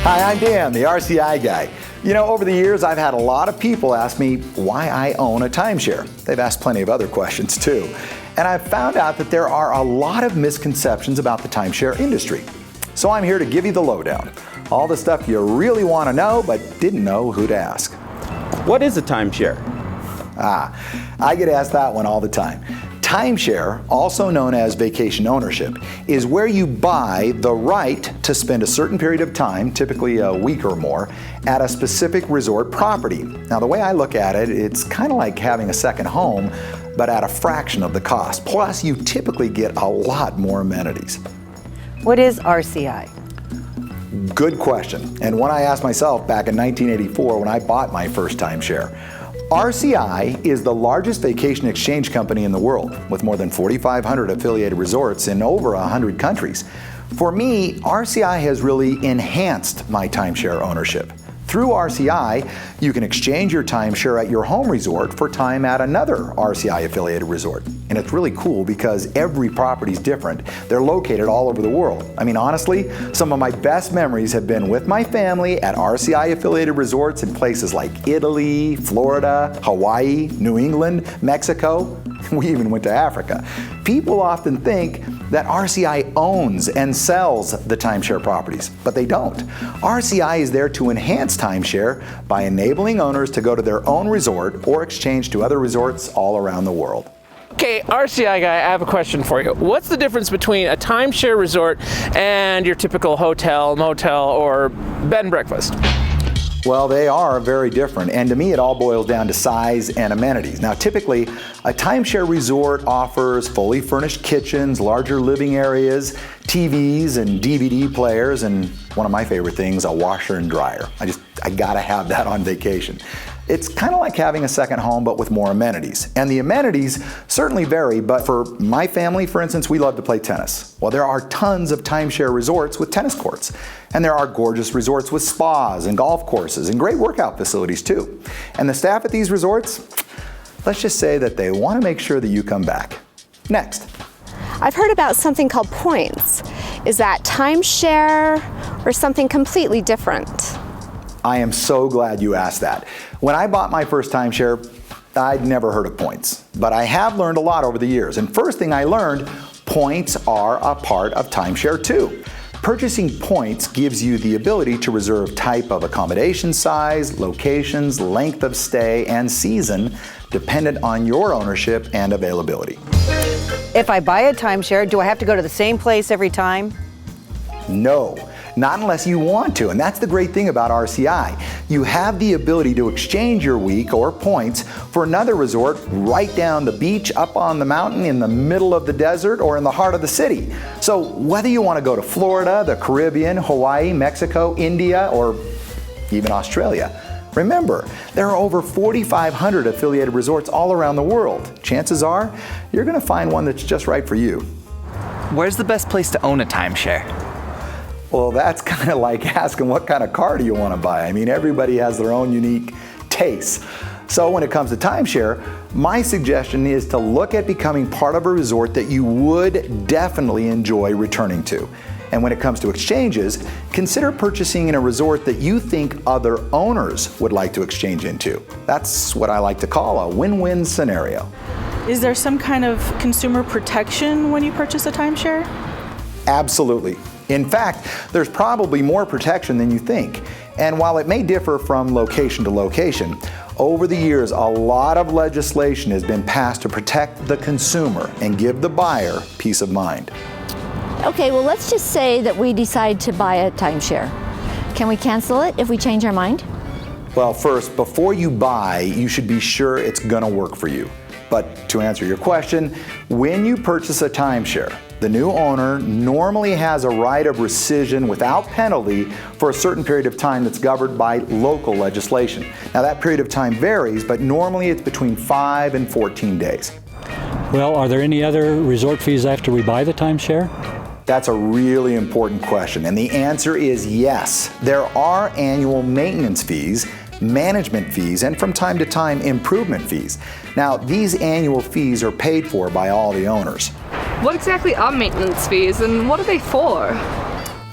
Hi, I'm Dan, the RCI Guy. You know, over the years, I've had a lot of people ask me why I own a timeshare. They've asked plenty of other questions too. And I've found out that there are a lot of misconceptions about the timeshare industry. So I'm here to give you the lowdown. All the stuff you really want to know, but didn't know who to ask. What is a timeshare? I get asked that one all the time. Timeshare, also known as vacation ownership, is where you buy the right to spend a certain period of time, typically a week or more, at a specific resort property. Now, the way I look at it, it's kind of like having a second home, but at a fraction of the cost. Plus, you typically get a lot more amenities. What is RCI? Good question, and one I asked myself back in 1984 when I bought my first timeshare. RCI is the largest vacation exchange company in the world, with more than 4,500 affiliated resorts in over 100 countries. For me, RCI has really enhanced my timeshare ownership. Through RCI, you can exchange your timeshare at your home resort for time at another RCI affiliated resort. And it's really cool because every property is different. They're located all over the world. I mean, honestly, some of my best memories have been with my family at RCI affiliated resorts in places like Italy, Florida, Hawaii, New England, Mexico. We even went to Africa. People often think that RCI owns and sells the timeshare properties, but they don't. RCI is there to enhance timeshare by enabling owners to go to their own resort or exchange to other resorts all around the world. Okay, RCI Guy, I have a question for you. What's the difference between a timeshare resort and your typical hotel, motel, or bed and breakfast? Well, they are very different, and to me it all boils down to size and amenities. Now, typically, a timeshare resort offers fully furnished kitchens, larger living areas, TVs and DVD players, and one of my favorite things, a washer and dryer. I gotta have that on vacation. It's kind of like having a second home, but with more amenities. And the amenities certainly vary, but for my family, for instance, we love to play tennis. Well, there are tons of timeshare resorts with tennis courts. And there are gorgeous resorts with spas and golf courses and great workout facilities too. And the staff at these resorts, let's just say that they want to make sure that you come back. Next. I've heard about something called points. Is that timeshare or something completely different? I am so glad you asked that. When I bought my first timeshare, I'd never heard of points, but I have learned a lot over the years. And first thing I learned, points are a part of timeshare too. Purchasing points gives you the ability to reserve type of accommodation size, locations, length of stay, and season, dependent on your ownership and availability. If I buy a timeshare, do I have to go to the same place every time? No. Not unless you want to, and that's the great thing about RCI. You have the ability to exchange your week or points for another resort right down the beach, up on the mountain, in the middle of the desert, or in the heart of the city. So whether you want to go to Florida, the Caribbean, Hawaii, Mexico, India, or even Australia, remember, there are over 4,500 affiliated resorts all around the world. Chances are, you're going to find one that's just right for you. Where's the best place to own a timeshare? Well, that's kind of like asking what kind of car do you want to buy. I mean, everybody has their own unique tastes. So when it comes to timeshare, my suggestion is to look at becoming part of a resort that you would definitely enjoy returning to. And when it comes to exchanges, consider purchasing in a resort that you think other owners would like to exchange into. That's what I like to call a win-win scenario. Is there some kind of consumer protection when you purchase a timeshare? Absolutely. In fact, there's probably more protection than you think. And while it may differ from location to location, over the years, a lot of legislation has been passed to protect the consumer and give the buyer peace of mind. Okay, well, let's just say that we decide to buy a timeshare. Can we cancel it if we change our mind? Well, first, before you buy, you should be sure it's gonna work for you. But to answer your question, when you purchase a timeshare, the new owner normally has a right of rescission without penalty for a certain period of time that's governed by local legislation. Now, that period of time varies, but normally it's between 5 and 14 days. Well, are there any other resort fees after we buy the timeshare? That's a really important question, and the answer is yes. There are annual maintenance fees, management fees, and from time to time, improvement fees. Now, these annual fees are paid for by all the owners. What exactly are maintenance fees and what are they for?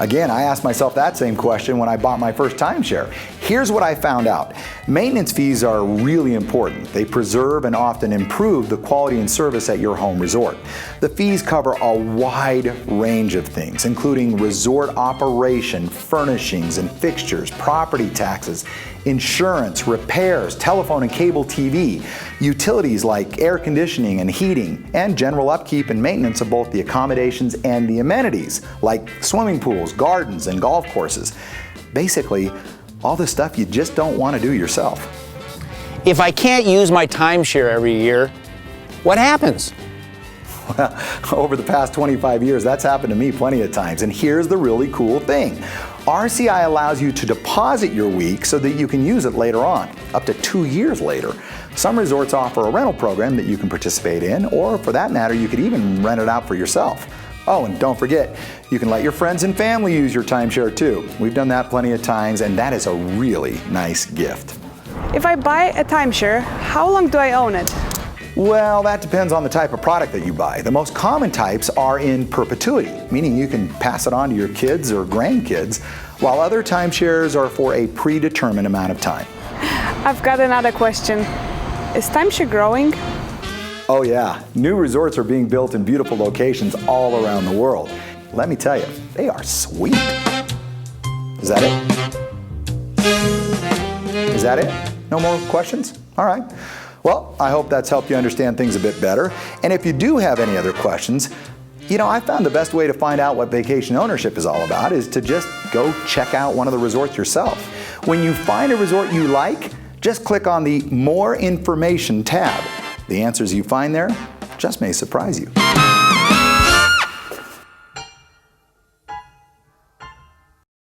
Again, I asked myself that same question when I bought my first timeshare. Here's what I found out. Maintenance fees are really important. They preserve and often improve the quality and service at your home resort. The fees cover a wide range of things, including resort operation, furnishings and fixtures, property taxes, insurance, repairs, telephone and cable TV, utilities like air conditioning and heating, and general upkeep and maintenance of both the accommodations and the amenities, like swimming pools, gardens, and golf courses. Basically, all the stuff you just don't want to do yourself. If I can't use my timeshare every year, what happens? Over the past 25 years, that's happened to me plenty of times. And here's the really cool thing. RCI allows you to deposit your week so that you can use it later on, up to 2 years later. Some resorts offer a rental program that you can participate in, or for that matter, you could even rent it out for yourself. Oh, and don't forget, you can let your friends and family use your timeshare too. We've done that plenty of times, and that is a really nice gift. If I buy a timeshare, how long do I own it? Well, that depends on the type of product that you buy. The most common types are in perpetuity, meaning you can pass it on to your kids or grandkids, while other timeshares are for a predetermined amount of time. I've got another question. Is timeshare growing? Oh yeah, new resorts are being built in beautiful locations all around the world. Let me tell you, they are sweet. Is that it? Is that it? No more questions? All right. Well, I hope that's helped you understand things a bit better. And if you do have any other questions, I found the best way to find out what vacation ownership is all about is to just go check out one of the resorts yourself. When you find a resort you like, just click on the More Information tab. The answers you find there just may surprise you.